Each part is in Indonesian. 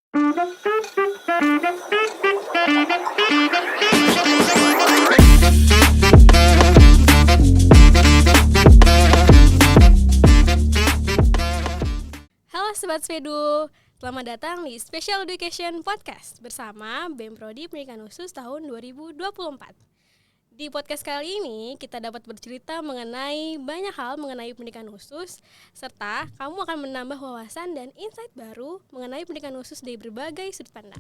Halo Sobat Svedu, selamat datang di Special Education Podcast bersama BEM Prodi Pendidikan Khusus tahun 2024. Di podcast kali ini kita dapat bercerita mengenai banyak hal mengenai pendidikan khusus, serta kamu akan menambah wawasan dan insight baru mengenai pendidikan khusus dari berbagai sudut pandang.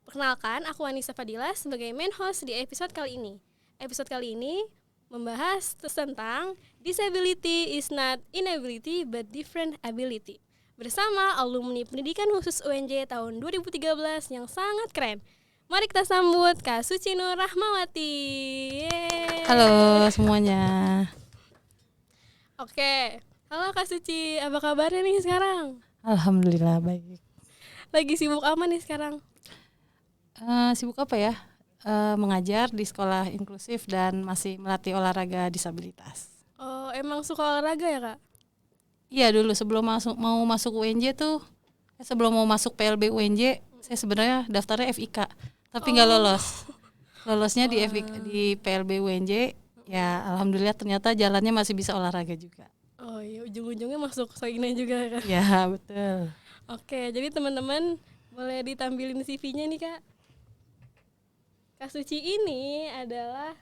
Perkenalkan, aku Anissa Fadila sebagai main host di episode kali ini. Episode kali ini membahas tentang disability is not inability but different ability, bersama alumni pendidikan khusus UNJ tahun 2013 yang sangat keren. Mari kita sambut Kak Suci Nur Rahmawati. Yeay. Halo semuanya. Oke, halo Kak Suci, apa kabarnya nih sekarang? Alhamdulillah baik. Lagi sibuk apa nih sekarang? Sibuk apa ya? Mengajar di sekolah inklusif dan masih melatih olahraga disabilitas. Oh, emang suka olahraga ya Kak? Iya, dulu sebelum mau masuk UNJ tuh, sebelum mau masuk PLB UNJ, saya sebenarnya daftarnya FIK, tapi nggak lolos. Lolosnya di PLB UNJ, ya alhamdulillah ternyata jalannya masih bisa olahraga juga. Oh iya, ujung-ujungnya masuk Soina juga kan? Ya betul. Oke, jadi teman-teman boleh ditampilin CV-nya nih Kak. Kak Suci ini adalah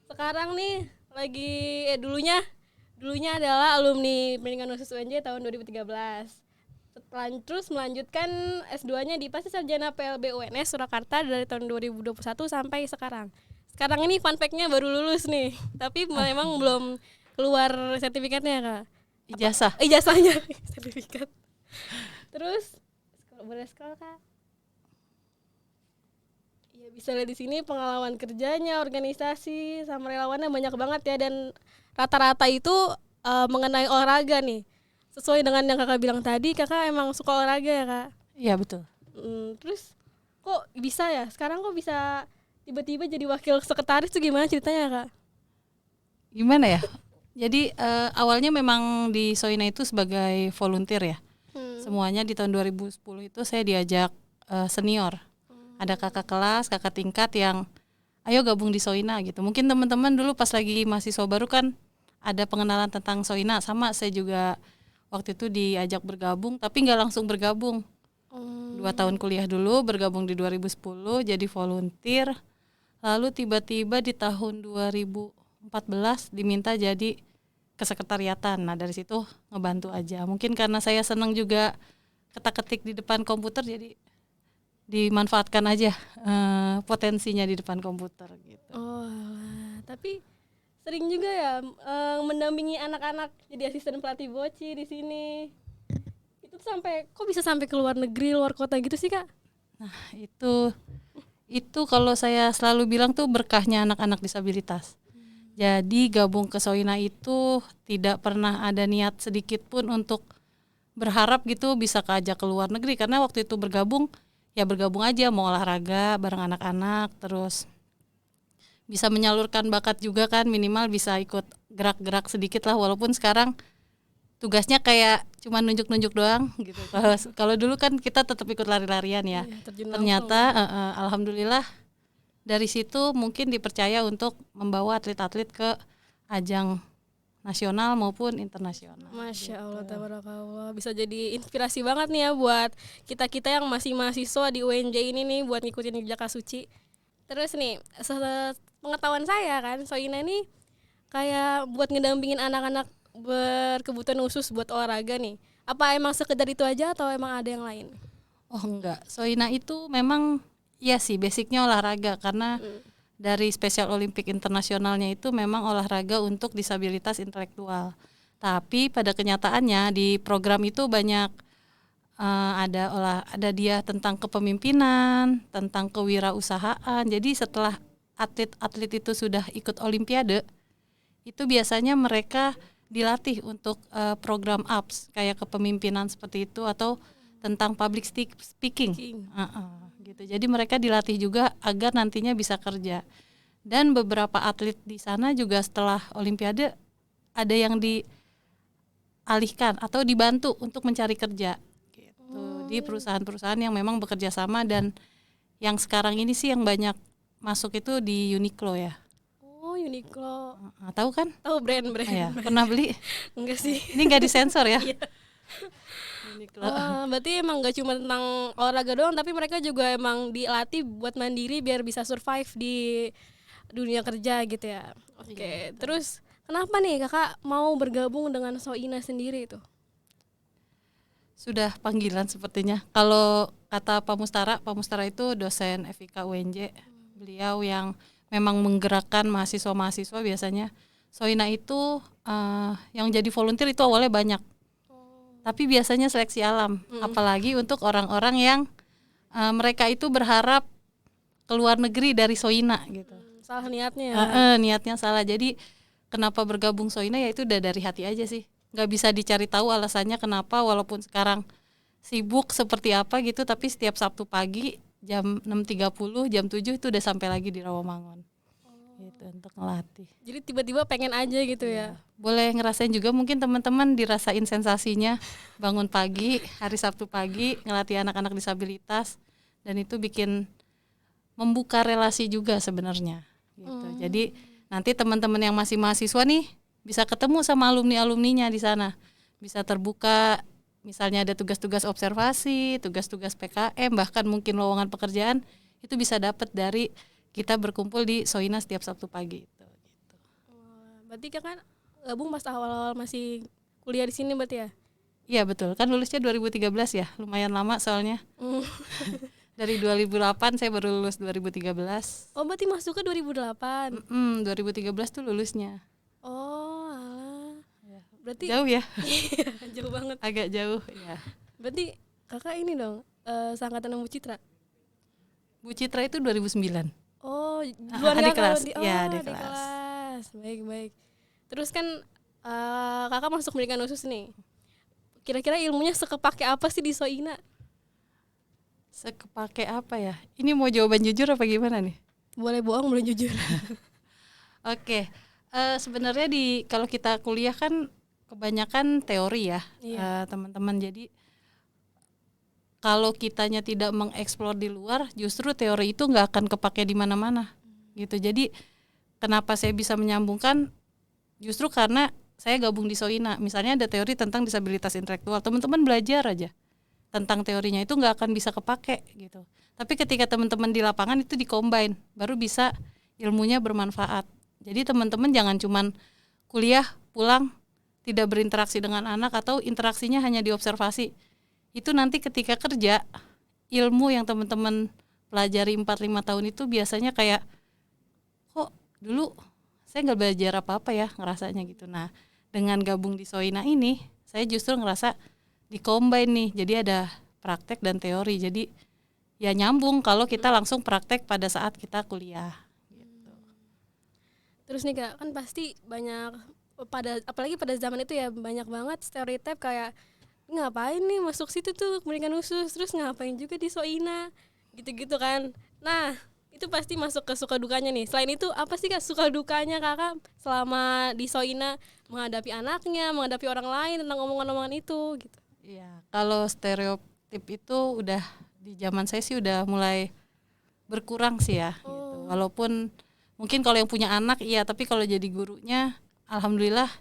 sekarang nih lagi dulunya adalah alumni pendidikan khusus UNJ tahun 2013. Terus melanjutkan S2-nya di Pasca Sarjana PLB UNS Surakarta dari tahun 2021 sampai sekarang. Sekarang ini fun fact-nya baru lulus nih, tapi memang belum keluar sertifikatnya Kak. Ijazahnya sertifikat. Terus boleh scroll Kak. Ya bisa lihat di sini pengalaman kerjanya, organisasi sama relawannya banyak banget ya, dan rata-rata itu mengenai olahraga nih. Sesuai dengan yang Kakak bilang tadi, Kakak emang suka olahraga ya Kak? Iya betul. Terus kok bisa ya? Sekarang kok bisa tiba-tiba jadi wakil sekretaris tuh gimana ceritanya Kak? Gimana ya? Jadi awalnya memang di Soina itu sebagai volunteer ya. Semuanya di tahun 2010 itu saya diajak senior. Ada kakak kelas, kakak tingkat yang ayo gabung di Soina gitu. Mungkin teman-teman dulu pas lagi mahasiswa baru kan ada pengenalan tentang Soina, sama saya juga waktu itu diajak bergabung, tapi nggak langsung bergabung. 2 tahun kuliah dulu, bergabung di 2010 jadi volunteer. Lalu tiba-tiba di tahun 2014 diminta jadi kesekretariatan. Nah dari situ ngebantu aja. Mungkin karena saya senang juga ketik-ketik di depan komputer, jadi dimanfaatkan aja potensinya di depan komputer gitu. Oh, tapi sering juga ya mendampingi anak-anak jadi asisten pelatih boci di sini. Itu kok bisa sampai ke luar negeri, luar kota gitu sih Kak? Nah itu kalau saya selalu bilang tuh berkahnya anak-anak disabilitas. Jadi gabung ke Soina itu tidak pernah ada niat sedikit pun untuk berharap gitu bisa keajak ke luar negeri, karena waktu itu bergabung aja, mau olahraga bareng anak-anak, terus bisa menyalurkan bakat juga kan, minimal bisa ikut gerak-gerak sedikit lah, walaupun sekarang tugasnya kayak cuma nunjuk-nunjuk doang gitu. Kalau dulu kan kita tetap ikut lari-larian ya. Ternyata alhamdulillah dari situ mungkin dipercaya untuk membawa atlet-atlet ke ajang nasional maupun internasional. Masya Allah, tabarakallah. Bisa jadi inspirasi banget nih ya buat kita-kita yang masih mahasiswa di UNJ ini nih, buat ngikutin jejak Kak Suci. Terus nih, pengetahuan saya kan, Soina nih kayak buat ngedampingin anak-anak berkebutuhan khusus buat olahraga nih. Apa emang sekedar itu aja atau emang ada yang lain? Oh enggak, Soina itu memang ya sih basicnya olahraga, karena dari Special Olympic Internasionalnya itu memang olahraga untuk disabilitas intelektual. Tapi pada kenyataannya di program itu banyak ada dia tentang kepemimpinan, tentang kewirausahaan. Jadi setelah atlet-atlet itu sudah ikut olimpiade, itu biasanya mereka dilatih untuk program APS kayak kepemimpinan seperti itu, atau tentang public speaking. Gitu. Jadi mereka dilatih juga agar nantinya bisa kerja. Dan beberapa atlet di sana juga setelah olimpiade ada yang dialihkan atau dibantu untuk mencari kerja gitu. Jadi perusahaan-perusahaan yang memang bekerja sama, dan yang sekarang ini sih yang banyak masuk itu di Uniqlo ya. Oh, Uniqlo. Tahu kan? Tahu brand. Ya, pernah beli? Enggak sih. Ini nggak disensor ya? Iya. Uniqlo. Berarti emang nggak cuma tentang olahraga doang, tapi mereka juga emang dilatih buat mandiri biar bisa survive di dunia kerja gitu ya. Oke, terus kenapa nih kakak mau bergabung dengan Soina sendiri itu? Sudah panggilan sepertinya. Kalau kata Pak Mustara itu dosen FIK UNJ. Beliau yang memang menggerakkan mahasiswa-mahasiswa biasanya. Soina itu yang jadi volunteer itu awalnya banyak. Tapi biasanya seleksi alam, apalagi untuk orang-orang yang mereka itu berharap keluar negeri dari Soina gitu. Salah niatnya. Niatnya salah. Jadi kenapa bergabung Soina ya itu udah dari hati aja sih. Nggak bisa dicari tahu alasannya kenapa, walaupun sekarang sibuk seperti apa gitu, tapi setiap Sabtu pagi jam 6.30, jam 7 itu udah sampai lagi di Rawamangun. Gitu untuk ngelatih. Jadi tiba-tiba pengen aja gitu ya. Boleh ngerasain juga mungkin teman-teman, dirasain sensasinya bangun pagi hari Sabtu pagi ngelatih anak-anak disabilitas, dan itu bikin membuka relasi juga sebenarnya gitu. Jadi nanti teman-teman yang masih mahasiswa nih bisa ketemu sama alumni-alumninya di sana, bisa terbuka, misalnya ada tugas-tugas observasi, tugas-tugas PKM, bahkan mungkin lowongan pekerjaan itu bisa dapat dari kita berkumpul di Soina setiap Sabtu pagi itu. Gitu. Berarti kakak gabung pas awal-awal masih kuliah di sini berarti ya? Iya betul, kan lulusnya 2013 ya, lumayan lama soalnya. Dari 2008 saya baru lulus 2013. Oh berarti masuk ke 2008? 2013 tuh lulusnya. Oh alah. Berarti jauh ya? Jauh banget. Agak jauh ya. Berarti kakak ini dong seangkatan Bu Citra? Bu Citra itu 2009. Oh duluan adik kelas. Adik kelas. Baik. Terus kan kakak masuk pendidikan khusus nih. Kira-kira ilmunya sekepake apa sih di Soina? Sekepake apa ya? Ini mau jawaban jujur apa gimana nih? Boleh bohong, boleh jujur. Oke. Sebenarnya kalau kita kuliah kan kebanyakan teori ya, teman-teman. Jadi kalau kitanya tidak mengeksplor di luar, justru teori itu nggak akan kepake di mana-mana, gitu. Jadi kenapa saya bisa menyambungkan? Justru karena saya gabung di Soina. Misalnya ada teori tentang disabilitas intelektual, teman-teman belajar aja tentang teorinya itu nggak akan bisa kepake, gitu. Tapi ketika teman-teman di lapangan itu di-combine, baru bisa ilmunya bermanfaat. Jadi teman-teman jangan cuman kuliah pulang tidak berinteraksi dengan anak atau interaksinya hanya diobservasi. Itu nanti ketika kerja, ilmu yang teman-teman pelajari 4-5 tahun itu biasanya kayak, kok dulu saya nggak belajar apa-apa ya ngerasanya gitu. Nah dengan gabung di Soina ini, saya justru ngerasa di-combine nih, jadi ada praktek dan teori. Jadi ya nyambung kalau kita langsung praktek pada saat kita kuliah. Gitu. Terus nih kak, kan pasti banyak, apalagi pada zaman itu ya banyak banget stereotip kayak, ngapain nih masuk situ tuh pendidikan khusus, terus ngapain juga di Soina gitu-gitu kan. Nah itu pasti masuk ke suka dukanya nih. Selain itu apa sih kak suka dukanya kakak selama di Soina menghadapi anaknya, menghadapi orang lain tentang omongan-omongan itu gitu? Iya, kalau stereotip itu udah di zaman saya sih udah mulai berkurang sih ya. Gitu. Walaupun mungkin kalau yang punya anak iya, tapi kalau jadi gurunya alhamdulillah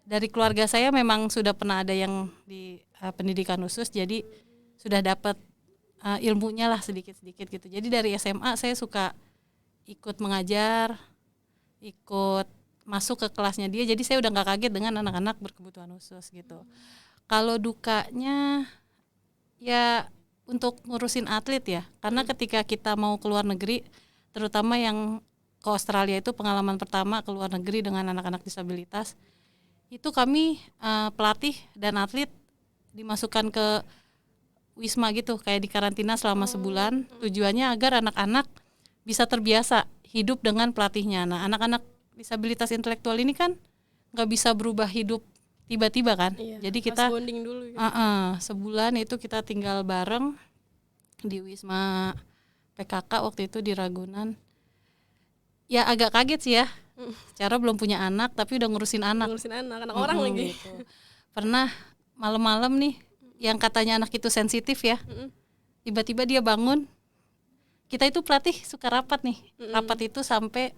dari keluarga saya memang sudah pernah ada yang di pendidikan khusus, jadi sudah dapat ilmunya lah sedikit-sedikit gitu. Jadi dari SMA saya suka ikut mengajar, ikut masuk ke kelasnya dia, jadi saya udah nggak kaget dengan anak-anak berkebutuhan khusus gitu. Kalau dukanya ya untuk ngurusin atlet ya, karena ketika kita mau keluar negeri, terutama yang ke Australia itu pengalaman pertama keluar negeri dengan anak-anak disabilitas, itu kami pelatih dan atlet dimasukkan ke wisma gitu, kayak di karantina selama sebulan. Tujuannya agar anak-anak bisa terbiasa hidup dengan pelatihnya. Nah anak-anak disabilitas intelektual ini kan nggak bisa berubah hidup tiba-tiba kan. Jadi kita bonding dulu gitu. Sebulan itu kita tinggal bareng di wisma PKK waktu itu di Ragunan. Ya agak kaget sih ya, secara belum punya anak tapi udah ngurusin anak anak orang lagi gitu. Pernah malam-malam nih yang katanya anak itu sensitif ya. Tiba-tiba dia bangun. Kita itu pelatih suka rapat nih. Rapat itu sampai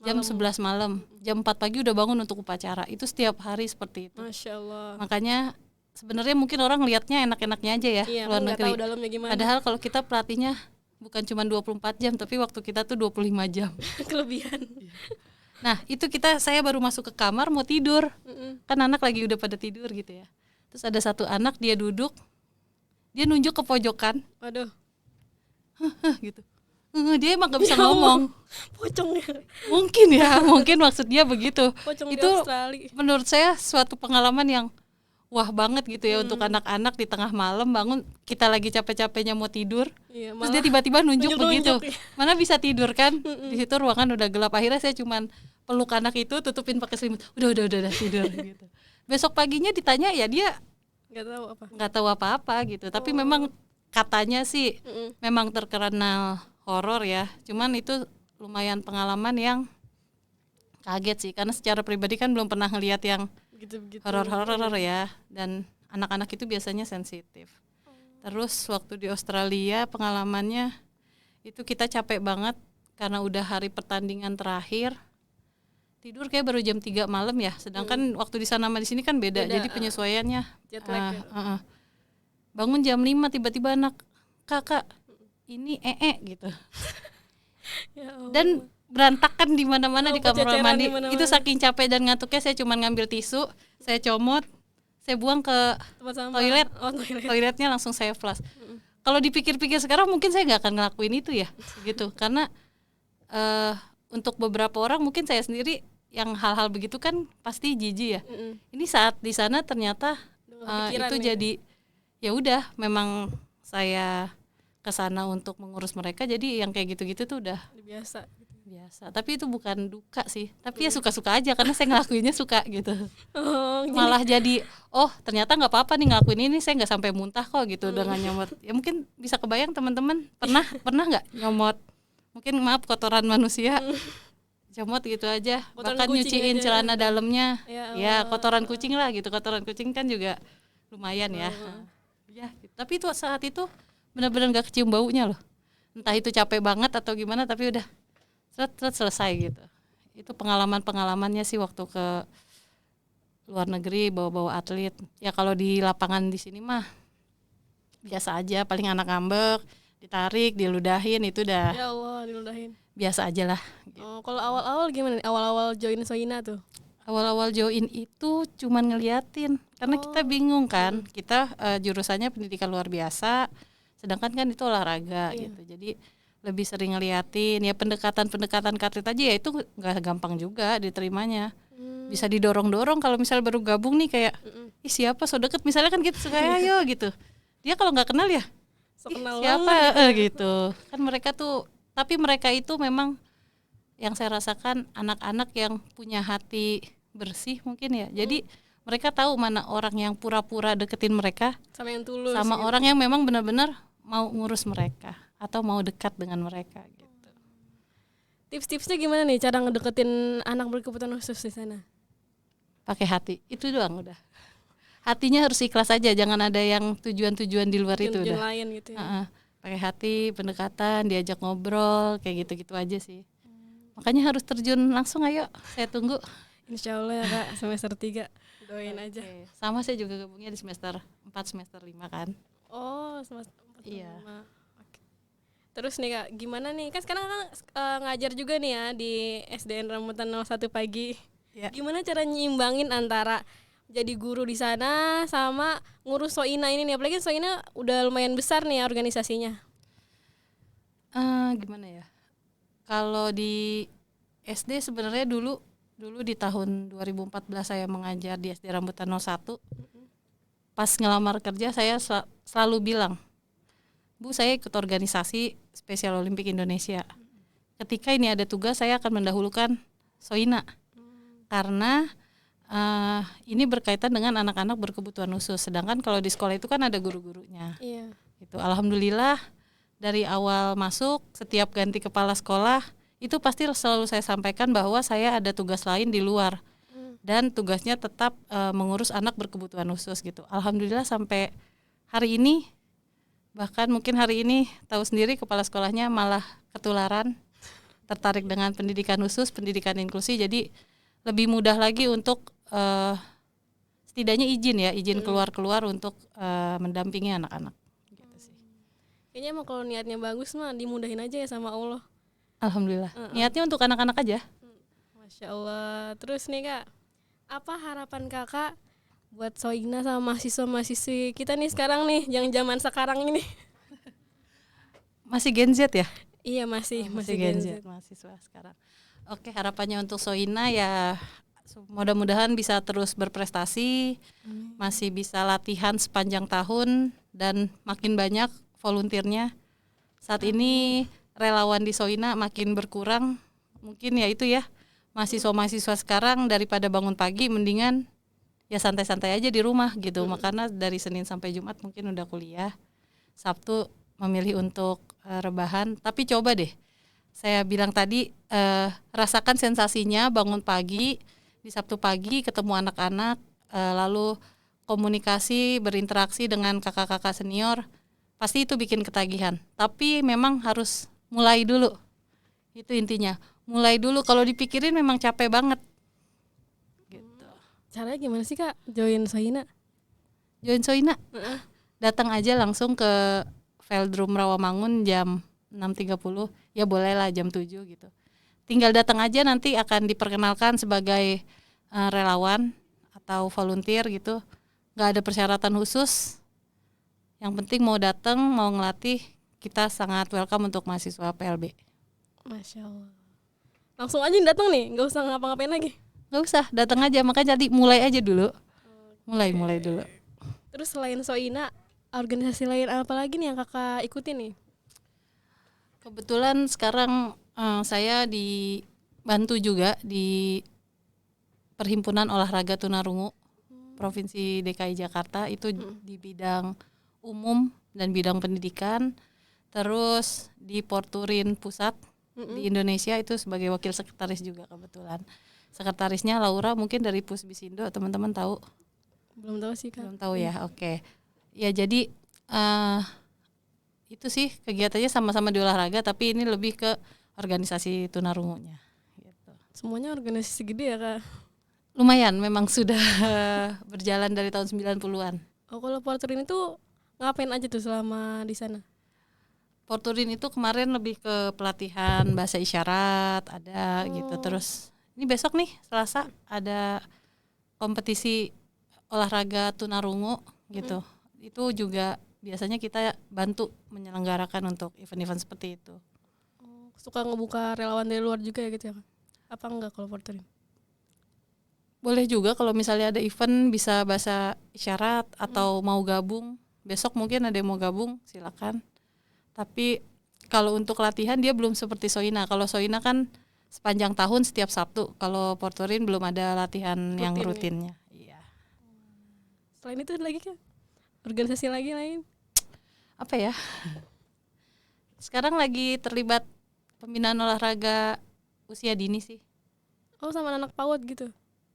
jam 11 malam. Jam 4 pagi udah bangun untuk upacara. Itu setiap hari seperti itu. Masya Allah. Makanya sebenarnya mungkin orang lihatnya enak-enaknya aja ya, Iya, luar nggak negeri. tahu dalamnya gimana. Padahal kalau kita pelatihnya bukan cuma 24 jam, tapi waktu kita tuh 25 jam. Kelebihan. Nah itu saya baru masuk ke kamar mau tidur. Kan anak lagi udah pada tidur gitu ya. Terus ada satu anak dia duduk, dia nunjuk ke pojokan. Waduh. Gitu. Dia emang gak bisa ngomong. Pocongnya. Mungkin maksud dia begitu. Pocong Itu di Australia. menurut saya suatu pengalaman yang wah banget gitu ya untuk anak-anak di tengah malam bangun, kita lagi capek-capeknya mau tidur. Iya, Terus dia tiba-tiba nunjuk begitu. ya. Mana bisa tidur kan? Di situ ruangan udah gelap. Akhirnya saya cuman peluk anak itu, tutupin pakai selimut. Udah tidur gitu. Besok paginya ditanya ya dia nggak tahu apa-apa gitu. Tapi memang katanya sih memang terkenal horor ya. Cuman itu lumayan pengalaman yang kaget sih, karena secara pribadi kan belum pernah ngelihat yang Gitu-gitu. horor-horor ya. Dan anak-anak itu biasanya sensitif. Terus waktu di Australia pengalamannya itu kita capek banget karena udah hari pertandingan terakhir. Tidur kayak baru jam 3 malam ya. Sedangkan waktu di sana sama di sini kan beda. Jadi penyesuaiannya jet lag ya. Bangun jam 5 tiba-tiba anak, "Kakak, ini gitu." Ya Allah. Dan berantakan di mana-mana di kamar Ceceran mandi. dimana-mana. Itu saking capek dan ngantuknya saya cuma ngambil tisu, saya comot, saya buang ke Tempat sampah. toilet. Toilet. Toiletnya langsung saya flush. Kalau dipikir-pikir sekarang mungkin saya nggak akan ngelakuin itu ya, gitu. Karena untuk beberapa orang mungkin saya sendiri yang hal-hal begitu kan pasti jijik ya. Ini saat di sana ternyata itu nih. jadi ya udah, memang saya kesana untuk mengurus mereka, jadi yang kayak gitu-gitu tuh udah biasa. Tapi itu bukan duka sih, tapi ya suka-suka aja karena saya ngelakuinnya suka gitu. Jadi Malah jadi ternyata nggak apa-apa nih ngelakuin ini, saya nggak sampai muntah kok gitu dengan nyomot. Ya mungkin bisa kebayang teman-teman pernah nggak nyomot, mungkin maaf kotoran manusia, comot gitu aja, Kotoran bahkan kucing nyuciin aja. celana dalamnya. Ya Kotoran kucing lah gitu, kotoran kucing kan juga lumayan ya. Ya gitu. Tapi itu saat itu benar-benar nggak kecium baunya loh, entah itu capek banget atau gimana, tapi udah selesai gitu. Itu pengalamannya sih waktu ke luar negeri bawa atlet. Ya kalau di lapangan di sini mah biasa aja, paling anak ngambek, ditarik, diludahin, itu udah ya Allah, diludahin. biasa aja lah gitu. Kalau awal-awal gimana nih? Awal-awal join Soina tuh? Awal-awal join itu cuman ngeliatin, karena kita bingung kan. Kita jurusannya pendidikan luar biasa, sedangkan kan itu olahraga gitu. Jadi lebih sering ngeliatin, ya pendekatan atlet aja ya itu nggak gampang juga diterimanya. Bisa didorong-dorong, kalau misal baru gabung nih kayak ih siapa so deket misalnya kan, kita suka ayo gitu. Dia kalau nggak kenal ya siapa gitu kan. Mereka tuh, tapi mereka itu memang yang saya rasakan anak-anak yang punya hati bersih mungkin ya. Jadi mereka tahu mana orang yang pura-pura deketin mereka sama yang tulus, sama gitu. orang yang memang benar-benar mau ngurus mereka atau mau dekat dengan mereka gitu. Tips-tipsnya gimana nih cara ngedeketin anak berkebutuhan khusus di sana? Pakai hati, itu doang udah. Hatinya harus ikhlas aja, jangan ada yang tujuan-tujuan di luar itu Tujuan udah. lain gitu ya. Pakai hati, pendekatan, diajak ngobrol, kayak gitu-gitu aja sih. Makanya harus terjun langsung, ayo, saya tunggu. Insya Allah ya Kak, semester 3 doain aja. Sama saya juga gabungnya di semester 4, semester 5 kan. Oh, semester 4, Iya. 5. Oke. Terus nih Kak, gimana nih? Kan sekarang kan ngajar juga nih ya di SDN Rambutan 01 pagi. Ya. Gimana cara nyimbangin antara jadi guru di sana sama ngurus Soina ini nih? Apalagi Soina udah lumayan besar nih ya organisasinya. Gimana ya? Kalau di SD sebenarnya dulu di tahun 2014 saya mengajar di SD Rambutan 01. Pas ngelamar kerja saya selalu bilang, Bu, saya ikut organisasi Spesial Olimpik Indonesia. Ketika ini ada tugas, saya akan mendahulukan Soina. Karena ini berkaitan dengan anak-anak berkebutuhan khusus. Sedangkan kalau di sekolah itu kan ada guru-gurunya. Iya. Gitu. Alhamdulillah dari awal masuk, setiap ganti kepala sekolah itu pasti selalu saya sampaikan bahwa saya ada tugas lain di luar. Dan tugasnya tetap mengurus anak berkebutuhan khusus gitu. Alhamdulillah sampai hari ini, bahkan mungkin hari ini tahu sendiri kepala sekolahnya malah ketularan, tertarik dengan pendidikan khusus, pendidikan inklusi, jadi lebih mudah lagi untuk setidaknya izin keluar untuk mendampingi anak-anak. Gitu sih. Kayaknya emang kalau niatnya bagus mah dimudahin aja ya sama Allah. Alhamdulillah. Niatnya untuk anak-anak aja. Masya Allah. Terus nih Kak, apa harapan Kakak buat Soina sama mahasiswa-mahasiswi kita nih sekarang nih, yang zaman sekarang ini? Masih Gen Z ya? Iya masih Gen Z mahasiswa sekarang. Oke, harapannya untuk Soina ya mudah-mudahan bisa terus berprestasi, masih bisa latihan sepanjang tahun dan makin banyak volunteernya. Saat ini relawan di Soina makin berkurang, mungkin ya itu ya, mahasiswa-mahasiswa sekarang daripada bangun pagi mendingan ya santai-santai aja di rumah gitu. Makanya dari Senin sampai Jumat mungkin udah kuliah, Sabtu memilih untuk rebahan. Tapi coba deh, saya bilang tadi rasakan sensasinya bangun pagi di Sabtu pagi ketemu anak-anak, lalu komunikasi berinteraksi dengan kakak-kakak senior, pasti itu bikin ketagihan. Tapi memang harus mulai dulu, itu intinya, mulai dulu. Kalau dipikirin memang capek banget gitu. Caranya gimana sih Kak join Soina? Datang aja langsung ke Veldrum Rawamangun jam 6.30, ya bolehlah jam 7 gitu. Tinggal datang aja, nanti akan diperkenalkan sebagai relawan atau volunteer gitu. Gak ada persyaratan khusus. Yang penting mau datang, mau ngelatih, kita sangat welcome untuk mahasiswa PLB. Masya Allah. Langsung aja datang nih, gak usah ngapa-ngapain lagi? Gak usah, datang aja, makanya jadi mulai aja dulu. Mulai dulu. Terus selain Soina, organisasi lain apa lagi nih yang Kakak ikutin nih? Kebetulan sekarang saya dibantu juga di Perhimpunan Olahraga Tunarungu Provinsi DKI Jakarta, itu di bidang umum dan bidang pendidikan. Terus di Porturin Pusat di Indonesia itu sebagai wakil sekretaris juga kebetulan. Sekretarisnya Laura, mungkin dari Pusbisindo, teman-teman tahu? Belum tahu sih Kak. Belum tahu ya, oke. Ya jadi itu sih kegiatannya sama-sama di olahraga, tapi ini lebih ke organisasi tunarungunya gitu. Semuanya organisasi gede ya Kak? Lumayan, memang sudah berjalan dari tahun 90-an. Oh, kalau Porturin itu ngapain aja tuh selama di sana? Porturin itu kemarin lebih ke pelatihan bahasa isyarat ada gitu. Terus ini besok nih Selasa ada kompetisi olahraga tunarungu gitu. Itu juga biasanya kita bantu menyelenggarakan untuk event-event seperti itu. Suka ngebuka relawan dari luar juga ya gitu ya? Apa enggak kalau Porturin? Boleh juga kalau misalnya ada event bisa bahasa isyarat atau mau gabung. Besok mungkin ada yang mau gabung, silakan. Tapi kalau untuk latihan dia belum seperti Soina. Kalau Soina kan sepanjang tahun setiap Sabtu. Kalau Porturin belum ada latihan yang rutinnya. Iya. Selain itu lagi kan organisasi lagi lain? Apa ya? Sekarang lagi terlibat pembinaan olahraga usia dini sih. Oh, sama anak PAUD gitu?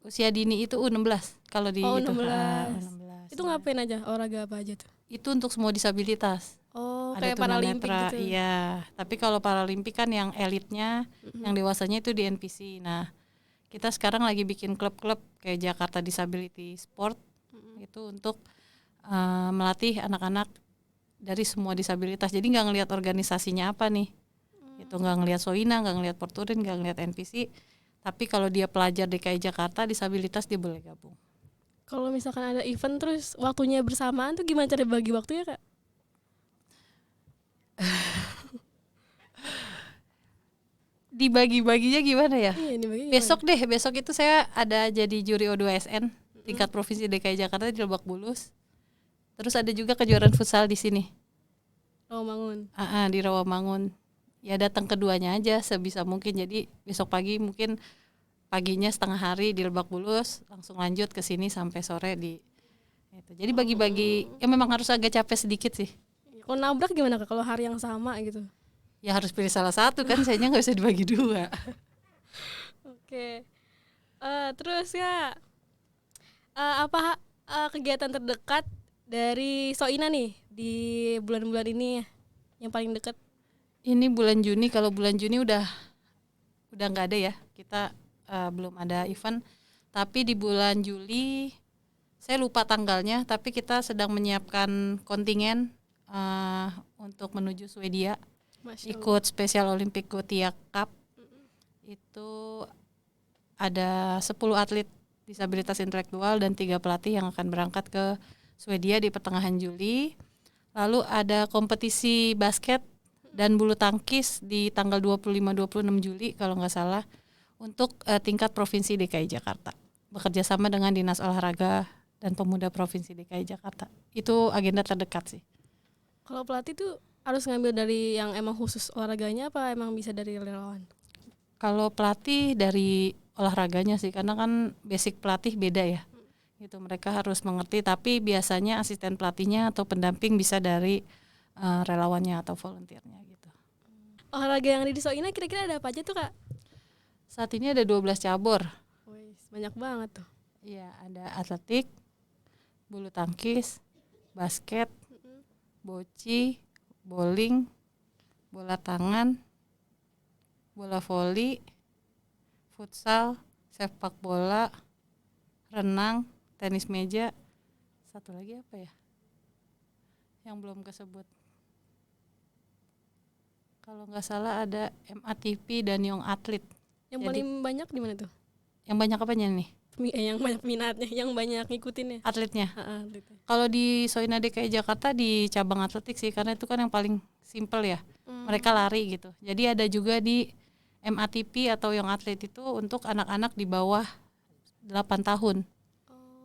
Usia dini itu U16 kalau di U16. U16. Itu ngapain aja? Olahraga apa aja tuh? Itu untuk semua disabilitas. Oh, ada kayak Paralimpik gitu. Iya, tapi kalau Paralimpik kan yang elitnya, yang dewasanya itu di NPC. Nah, kita sekarang lagi bikin klub-klub kayak Jakarta Disability Sport itu untuk melatih anak-anak dari semua disabilitas. Jadi nggak ngelihat organisasinya apa nih, itu nggak ngelihat Soina, nggak ngelihat Porturin, nggak ngelihat NPC. Tapi kalau dia pelajar DKI Jakarta disabilitas dia boleh gabung. Kalau misalkan ada event terus waktunya bersamaan tuh gimana cara bagi waktunya Kak? Dibagi-baginya gimana ya? Iya, Besok itu saya ada jadi juri O2SN tingkat provinsi DKI Jakarta di Lebak Bulus. Terus ada juga kejuaraan futsal di sini. Rawamangun. Di Rawamangun. Ya datang keduanya aja sebisa mungkin. Jadi besok pagi mungkin paginya setengah hari di Lebak Bulus, langsung lanjut ke sini sampai sore di itu. Jadi bagi-bagi ya memang harus agak capek sedikit sih. Kalau nabrak gimana Kak kalau hari yang sama gitu? Ya harus pilih salah satu kan, sayanya nggak bisa dibagi dua. Oke. Terus ya apa kegiatan terdekat dari Soina nih di bulan-bulan ini yang paling dekat? Ini bulan Juni, kalau bulan Juni udah nggak ada ya, kita belum ada event. Tapi di bulan Juli saya lupa tanggalnya, tapi kita sedang menyiapkan kontingen untuk menuju Swedia, ikut Special Olympic Gothia Cup. Itu ada 10 atlet disabilitas intelektual dan 3 pelatih yang akan berangkat ke Swedia di pertengahan Juli. Lalu ada kompetisi basket dan bulu tangkis di tanggal 25-26 Juli kalau nggak salah, untuk tingkat Provinsi DKI Jakarta, bekerja sama dengan Dinas Olahraga dan Pemuda Provinsi DKI Jakarta. Itu agenda terdekat sih. Kalau pelatih tuh harus ngambil dari yang emang khusus olahraganya apa emang bisa dari relawan? Kalau pelatih dari olahraganya sih, karena kan basic pelatih beda ya. Gitu, mereka harus mengerti, tapi biasanya asisten pelatihnya atau pendamping bisa dari relawannya atau volunteernya gitu. Olahraga yang ada di Soina kira-kira ada apa aja tuh, Kak? Saat ini ada 12 cabur. Banyak banget tuh. Iya, ada atletik, bulu tangkis, basket, boci, bowling, bola tangan, bola voli, futsal, sepak bola, renang, tenis meja. Satu lagi apa ya yang belum kesebut? Kalau nggak salah ada MATP dan Young Athlete. Yang paling banyak di mana tuh? Yang banyak apanya nih? Yang banyak minatnya, yang banyak ngikutinnya. Atletnya. Atletnya. Kalau di Soina DKI Jakarta di cabang atletik sih, karena itu kan yang paling simple ya. Mereka lari gitu. Jadi ada juga di MATP atau Young Athlete itu untuk anak-anak di bawah 8 tahun.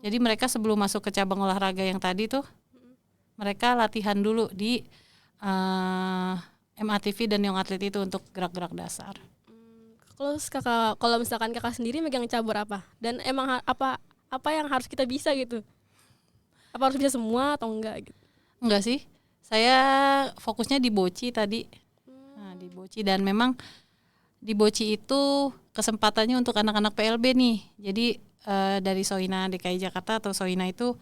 Jadi mereka sebelum masuk ke cabang olahraga yang tadi tuh, mereka latihan dulu di MATP dan Young Athlete itu untuk gerak-gerak dasar. Kalau misalkan kakak sendiri megang cabur apa? Dan emang apa yang harus kita bisa gitu? Apa harus bisa semua atau enggak gitu? Enggak sih, saya fokusnya di boci tadi. Nah, di boci, dan memang di boci itu kesempatannya untuk anak-anak PLB nih. Jadi dari Soina DKI Jakarta atau Soina itu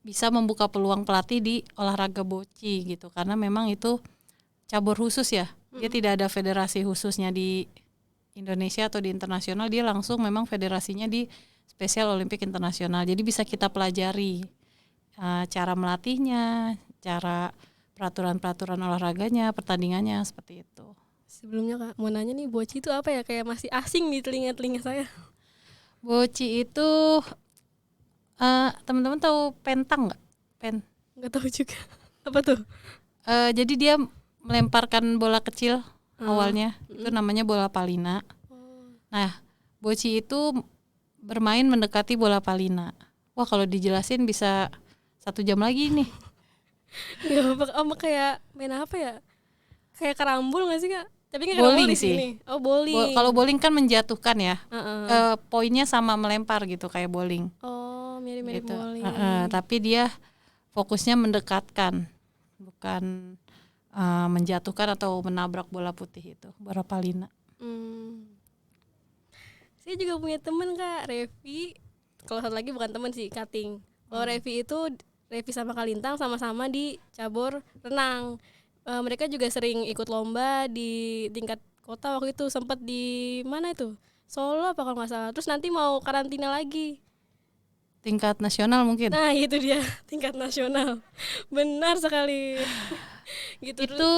bisa membuka peluang pelatih di olahraga boci gitu, karena memang itu cabur khusus ya. Dia tidak ada federasi khususnya di Indonesia atau di internasional, dia langsung memang federasinya di Special Olympic Internasional. Jadi bisa kita pelajari cara melatihnya, cara peraturan-peraturan olahraganya, pertandingannya, seperti itu. Sebelumnya Kak, mau nanya nih, boci itu apa ya? Kayak masih asing di telinga-telinga saya. Boci itu teman-teman tahu pentang nggak? Nggak tahu juga. Apa tuh? Jadi dia melemparkan bola kecil awalnya, itu namanya bola palina. Nah, boci itu bermain mendekati bola palina. Wah, kalau dijelasin bisa 1 jam lagi nih. Nggak apa kayak main apa ya? Kayak karambol nggak sih Kak? Tapi nggak bowling di sih. sini. Oh, bowling. Kalau bowling kan menjatuhkan ya. Poinnya sama melempar gitu, kayak bowling. Oh, mirip-mirip gitu. bowling. Tapi dia fokusnya mendekatkan, bukan menjatuhkan atau menabrak bola putih itu, bola palina. Saya juga punya temen Kak, Revi. Kalau satu lagi bukan temen sih, Kating. Kalau Revi sama Kalintang sama-sama di cabur renang. Mereka juga sering ikut lomba di tingkat kota waktu itu, sempat di mana itu? Solo apa kalau nggak salah. Terus nanti mau karantina lagi. Tingkat nasional mungkin. Nah, itu dia, tingkat nasional. Benar sekali. Gitu. Itu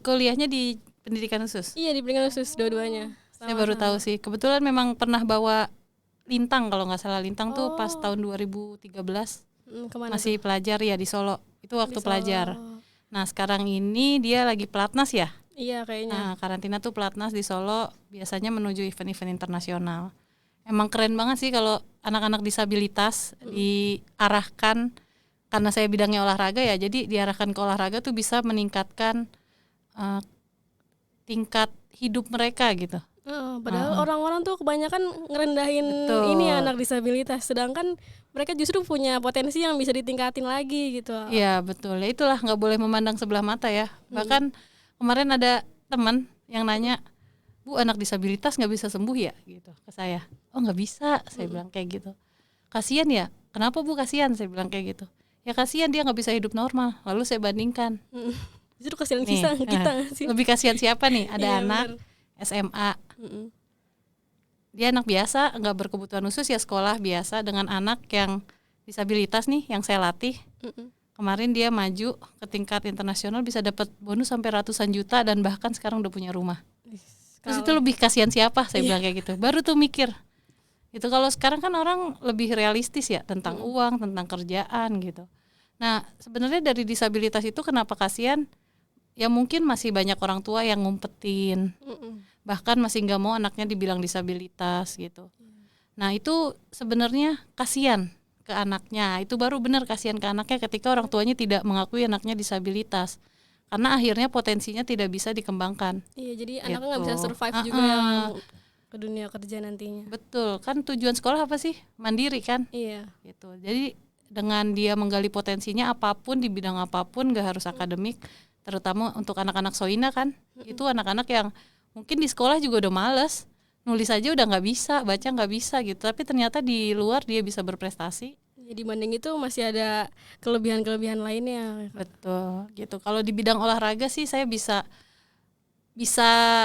kuliahnya di pendidikan khusus? Iya, di pendidikan khusus dua-duanya. Saya baru tahu sih. Kebetulan memang pernah bawa lintang, kalau nggak salah. Lintang tuh pas tahun 2013. Masih pelajar ya di Solo. Itu waktu pelajar. Nah, sekarang ini dia lagi pelatnas ya? Iya, kayaknya. Nah, karantina tuh pelatnas di Solo, biasanya menuju event-event internasional. Emang keren banget sih kalau anak-anak disabilitas diarahkan, karena saya bidangnya olahraga ya, jadi diarahkan ke olahraga tuh bisa meningkatkan tingkat hidup mereka gitu. Padahal orang-orang tuh kebanyakan ngerendahin ini anak disabilitas, sedangkan mereka justru punya potensi yang bisa ditingkatin lagi gitu. Iya, betul. Ya itulah, nggak boleh memandang sebelah mata ya. Bahkan kemarin ada teman yang nanya, Bu, anak disabilitas nggak bisa sembuh ya gitu ke saya. Oh, nggak bisa, saya bilang kayak gitu. Kasian ya, kenapa Bu kasihan? Saya bilang kayak gitu. Ya kasihan dia nggak bisa hidup normal. Lalu saya bandingkan. Justru kasihan Nih, kita sih. lebih kasihan siapa nih? Ada Iya, anak bener. SMA. Dia anak biasa, nggak berkebutuhan khusus, ya sekolah biasa, dengan anak yang disabilitas nih, yang saya latih. Kemarin dia maju ke tingkat internasional, bisa dapat bonus sampai ratusan juta, dan bahkan sekarang udah punya rumah. Terus itu lebih kasihan siapa? Saya bilang kayak gitu. Baru tuh mikir. Itu kalau sekarang kan orang lebih realistis ya tentang uang, tentang kerjaan gitu. Nah sebenarnya dari disabilitas itu kenapa kasihan? Ya mungkin masih banyak orang tua yang ngumpetin, bahkan masih nggak mau anaknya dibilang disabilitas gitu. Nah itu sebenarnya kasihan ke anaknya. Itu baru benar kasihan ke anaknya ketika orang tuanya tidak mengakui anaknya disabilitas, karena akhirnya potensinya tidak bisa dikembangkan. Iya, jadi gitu. anaknya nggak bisa survive juga yang ke dunia kerja nantinya. Betul, kan tujuan sekolah apa sih? Mandiri kan? Iya. Gitu. Jadi dengan dia menggali potensinya apapun di bidang apapun, gak harus akademik, terutama untuk anak-anak Soina kan, itu anak-anak yang mungkin di sekolah juga udah males, nulis aja udah nggak bisa, baca nggak bisa gitu, tapi ternyata di luar dia bisa berprestasi. Jadi dibanding itu masih ada kelebihan-kelebihan lainnya. Betul, gitu. Kalau di bidang olahraga sih saya bisa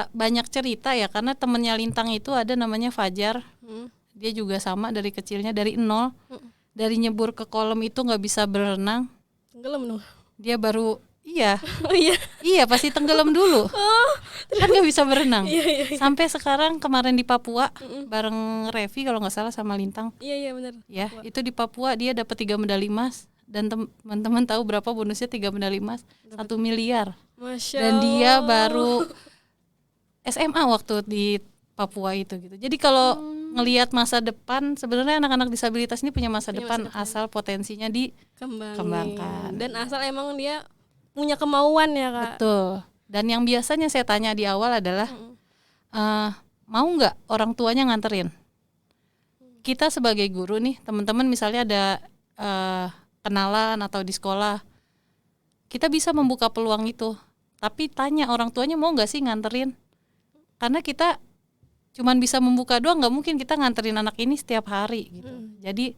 banyak cerita ya, karena temennya Lintang itu ada namanya Fajar. Dia juga sama dari kecilnya, dari nol, dari nyebur ke kolam itu nggak bisa berenang. Tenggelam dong. Dia baru Oh iya. Iya pasti tenggelam dulu. Kan nggak bisa berenang. Iya. Sampai sekarang kemarin di Papua bareng Revi kalau nggak salah sama Lintang. Iya benar. Ya itu di Papua dia dapat 3 medali emas, dan teman-teman tahu berapa bonusnya 3 medali emas? 1 miliar. Masya Dan dia Allah. baru SMA waktu di Papua itu gitu. Jadi kalau ngelihat masa depan, sebenarnya anak-anak disabilitas ini punya masa depan asal potensinya dikembangkan. Dan asal emang dia punya kemauan ya Kak. Betul. Dan yang biasanya saya tanya di awal adalah mau nggak orang tuanya nganterin? Kita sebagai guru nih, teman-teman misalnya ada kenalan atau di sekolah, kita bisa membuka peluang itu. Tapi tanya orang tuanya mau nggak sih nganterin? Karena kita cuman bisa membuka doang, nggak mungkin kita nganterin anak ini setiap hari gitu. Jadi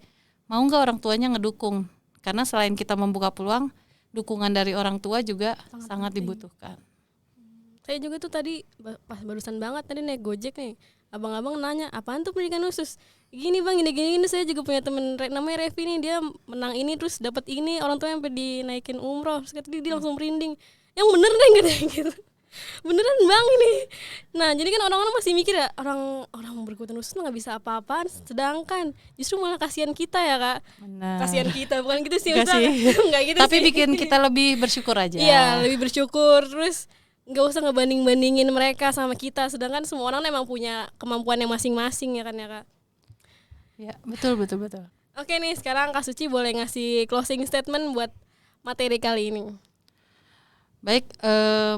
mau nggak orang tuanya ngedukung? Karena selain kita membuka peluang, dukungan dari orang tua juga sangat dibutuhkan. Saya juga tuh tadi pas barusan banget tadi naik Gojek nih, abang-abang nanya apaan tuh pendidikan khusus. Gini bang, gini saya juga punya temen namanya Revi nih, dia menang ini terus dapat ini, orang tua sampai dinaikin umroh. Terus kata dia langsung merinding, yang bener deh gitu. Beneran bang ini. Nah jadi kan orang-orang masih mikir ya, orang berkebutuhan khusus nggak bisa apa-apaan, sedangkan justru malah kasihan kita ya Kak. Benar. Kasihan kita, bukan gitu sih. Enggak gitu tapi sih. bikin kita lebih bersyukur aja. Iya, lebih bersyukur. Terus nggak usah ngebanding-bandingin mereka sama kita, sedangkan semua orang emang punya kemampuan yang masing-masing ya kan ya Kak. Ya betul. Oke nih, sekarang Kak Suci boleh ngasih closing statement buat materi kali ini. Baik,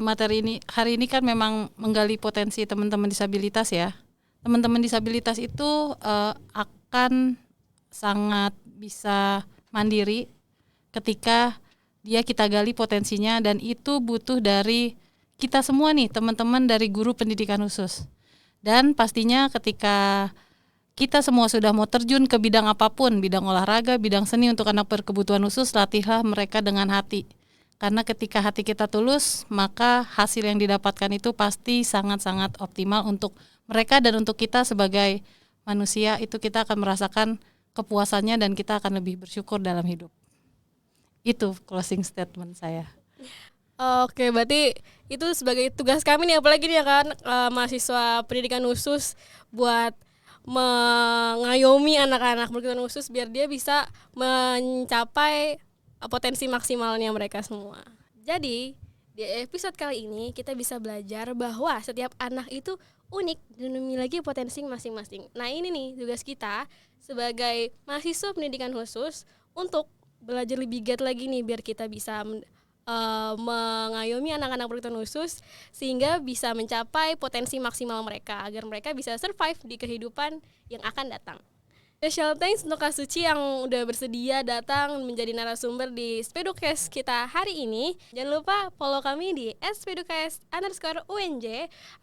materi ini hari ini kan memang menggali potensi teman-teman disabilitas ya. Teman-teman disabilitas itu akan sangat bisa mandiri ketika kita gali potensinya, dan itu butuh dari kita semua nih, teman-teman dari guru pendidikan khusus. Dan pastinya ketika kita semua sudah mau terjun ke bidang apapun, bidang olahraga, bidang seni untuk anak berkebutuhan khusus, latihlah mereka dengan hati. Karena ketika hati kita tulus, maka hasil yang didapatkan itu pasti sangat-sangat optimal untuk mereka dan untuk kita sebagai manusia. Itu kita akan merasakan kepuasannya dan kita akan lebih bersyukur dalam hidup. Itu closing statement saya. Oke, berarti itu sebagai tugas kami nih, apalagi nih ya kan mahasiswa pendidikan khusus, buat mengayomi anak-anak berkebutuhan khusus biar dia bisa mencapai potensi maksimalnya mereka semua. Jadi di episode kali ini kita bisa belajar bahwa setiap anak itu unik dan memiliki potensi masing-masing. Nah ini nih tugas kita sebagai mahasiswa pendidikan khusus untuk belajar lebih giat lagi nih biar kita bisa mengayomi anak-anak berkebutuhan khusus sehingga bisa mencapai potensi maksimal mereka agar mereka bisa survive di kehidupan yang akan datang. Special thanks untuk Kak Suci yang udah bersedia datang menjadi narasumber di Spedukes kita hari ini. Jangan lupa follow kami di @spedukes_UNJ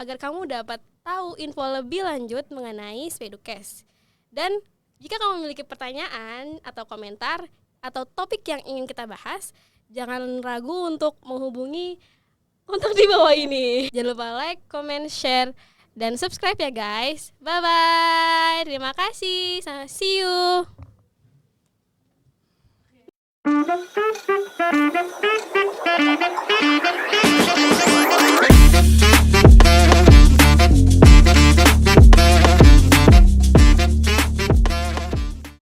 agar kamu dapat tahu info lebih lanjut mengenai Spedukes. Dan Jika kamu memiliki pertanyaan atau komentar atau topik yang ingin kita bahas, jangan ragu untuk menghubungi kontak di bawah ini. Jangan lupa like, comment, share, dan subscribe ya guys. Bye-bye. Terima kasih. See you.